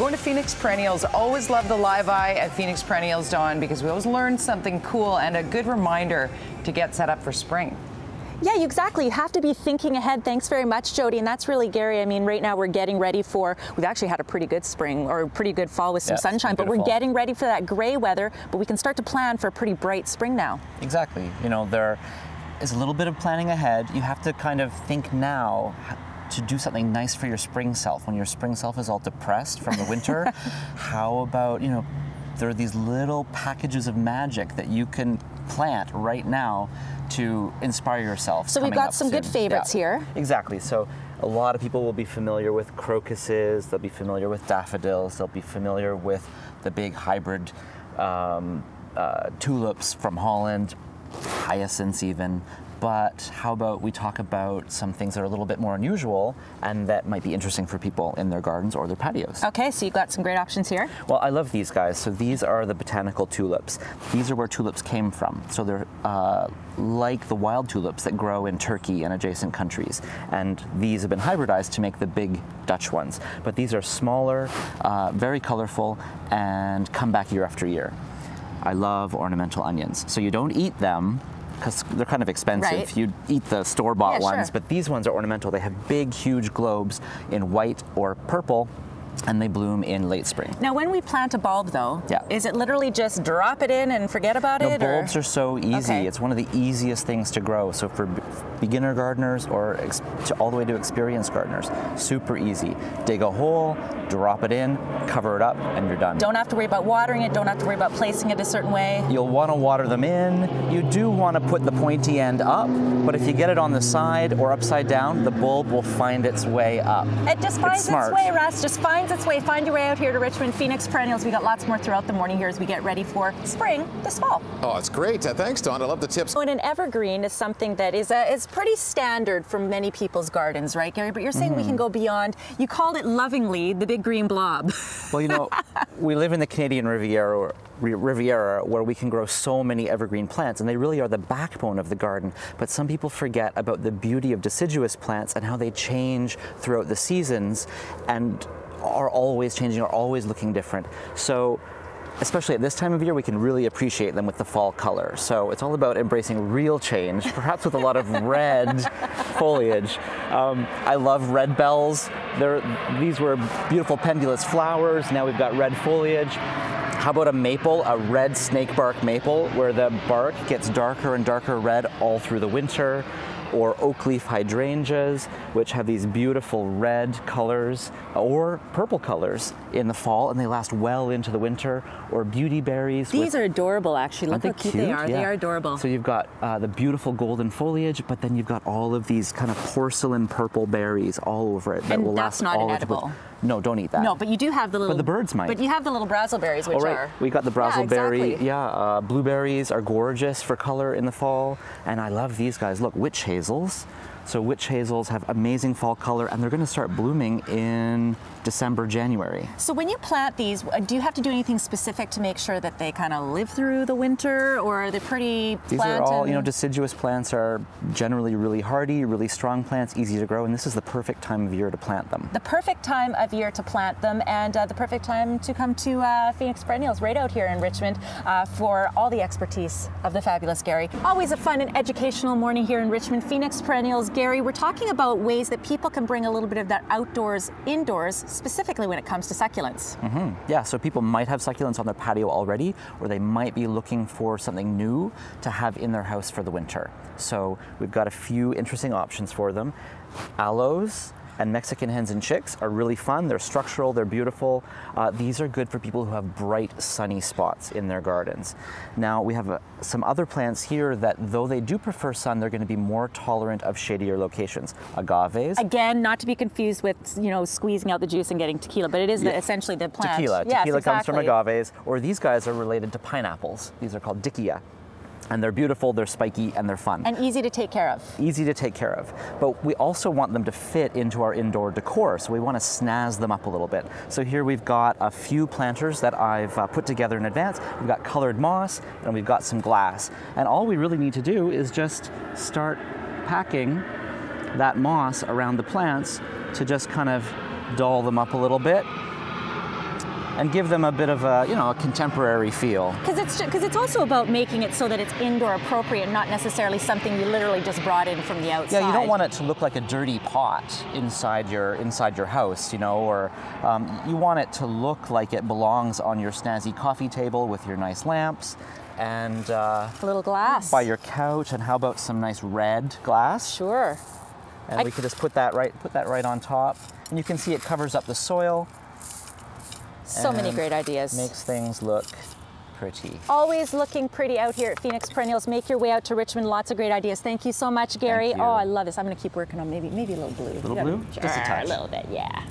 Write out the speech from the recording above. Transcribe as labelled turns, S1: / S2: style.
S1: Going to Phoenix Perennials. Always love the live eye at Phoenix Perennials, Dawn, because we always learn something cool and a good reminder to get set up for spring.
S2: Yeah, exactly. You have to be thinking ahead. Thanks very much, Jody. And that's really Gary. I mean, right now we're getting ready for, we've actually had a pretty good spring or a pretty good fall with some sunshine, but we're getting ready for that gray weather, but we can start to plan for a pretty bright spring now.
S3: Exactly. You know, there is a little bit of planning ahead. You have to kind of think now to do something nice for your spring self. When your spring self is all depressed from the winter, how about, you know, there are these little packages of magic that you can plant right now to inspire yourself.
S2: So we've got some good favorites here.
S3: Exactly. So a lot of people will be familiar with crocuses, they'll be familiar with daffodils, they'll be familiar with the big hybrid tulips from Holland, hyacinths even. But how about we talk about some things that are a little bit more unusual and that might be interesting for people in their gardens or their patios.
S2: Okay, so you've got some great options here.
S3: Well, I love these guys. So these are the botanical tulips. These are where tulips came from. So they're like the wild tulips that grow in Turkey and adjacent countries. And these have been hybridized to make the big Dutch ones. But these are smaller, very colorful, and come back year after year. I love ornamental onions. So you don't eat them, because they're kind of expensive.
S2: Right.
S3: You eat the store-bought ones,
S2: sure.
S3: But these ones are ornamental. They have big, huge globes in white or purple, and they bloom in late spring.
S2: Now, when we plant a bulb, though, is it literally just drop it in and forget about it?
S3: Bulbs are so easy.
S2: Okay.
S3: It's one of the easiest things to grow. So for beginner gardeners or all the way to experienced gardeners, super easy. Dig a hole, drop it in, cover it up, and you're done.
S2: Don't have to worry about watering it. Don't have to worry about placing it a certain way.
S3: You'll want to water them in. You do want to put the pointy end up, but if you get it on the side or upside down, the bulb will find its way up.
S2: It just finds its way, Russ. Just finds its way. Find your way out here to Richmond Phoenix Perennials. We got lots more throughout the morning here as we get ready for spring this fall.
S4: Oh, it's great. Thanks, Dawn. I love the tips.
S2: And an evergreen is something that is pretty standard for many people's gardens, right, Gary? But you're saying we can go beyond. You called it lovingly the big green blob.
S3: Well, you know, we live in the Canadian Riviera where we can grow so many evergreen plants, and they really are the backbone of the garden. But some people forget about the beauty of deciduous plants and how they change throughout the seasons and are always changing, are always looking different. So especially at this time of year, we can really appreciate them with the fall color. So it's all about embracing real change, perhaps with a lot of red foliage. I love red bells. These were beautiful pendulous flowers. Now we've got red foliage. How about a maple, a red snake bark maple, where the bark gets darker and darker red all through the winter? Or oak leaf hydrangeas, which have these beautiful red colors or purple colors in the fall, and they last well into the winter. Or beauty berries.
S2: These are adorable, actually. Look how cute they are.
S3: Yeah.
S2: They are adorable.
S3: So you've got the beautiful golden foliage, but then you've got all of these kind of porcelain purple berries all over it that will last all
S2: not an edible.
S3: No, don't eat that.
S2: No, but you do have the little.
S3: But the birds might.
S2: But you have the little brazzleberries, which are.
S3: We got the brazzleberry.
S2: Exactly.
S3: Yeah, blueberries are gorgeous for color in the fall, and I love these guys. Look, witch hazels. So witch hazels have amazing fall color, and they're going to start blooming in December, January.
S2: So when you plant these, do you have to do anything specific to make sure that they kind of live through the winter, or are they pretty
S3: These are all, you know, deciduous plants are generally really hardy, really strong plants, easy to grow, and this is the perfect time of year to plant them.
S2: The perfect time of year to plant them, and the perfect time to come to Phoenix Perennials right out here in Richmond for all the expertise of the fabulous Gary. Always a fun and educational morning here in Richmond. Phoenix Perennials. Gary, we're talking about ways that people can bring a little bit of that outdoors, indoors, specifically when it comes to succulents.
S3: Yeah, so people might have succulents on their patio already, or they might be looking for something new to have in their house for the winter. So we've got a few interesting options for them. Aloes and Mexican hens and chicks are really fun. They're structural, they're beautiful. These are good for people who have bright, sunny spots in their gardens. Now, we have some other plants here that, though they do prefer sun, they're going to be more tolerant of shadier locations. Agaves.
S2: Again, not to be confused with, you know, squeezing out the juice and getting tequila, but it is essentially the plant.
S3: Tequila.
S2: Yes,
S3: Tequila comes from
S2: exactly.
S3: agaves, or these guys are related to pineapples. These are called dickia. And they're beautiful, they're spiky, and they're fun.
S2: And easy to take care of.
S3: Easy to take care of. But we also want them to fit into our indoor decor, so we want to snazz them up a little bit. So here we've got a few planters that I've put together in advance. We've got colored moss, and we've got some glass. And all we really need to do is just start packing that moss around the plants to just kind of doll them up a little bit. and give them a bit of a, a contemporary feel.
S2: Because it's also about making it so that it's indoor appropriate, not necessarily something you literally just brought in from the outside.
S3: Yeah, you don't want it to look like a dirty pot inside your house, or you want it to look like it belongs on your snazzy coffee table with your nice lamps and
S2: a little glass
S3: by your couch. And how about some nice red glass?
S2: Sure.
S3: And we could just put that right on top, and you can see it covers up the soil.
S2: So many great ideas.
S3: Makes things look pretty.
S2: Always looking pretty out here at Phoenix Perennials. Make your way out to Richmond. Lots of great ideas. Thank you so much, Gary.
S3: Thank you.
S2: Oh, I love this. I'm going to keep working on maybe a little blue.
S3: A little blue?
S2: Sure,
S3: Just a touch.
S2: A little bit, yeah.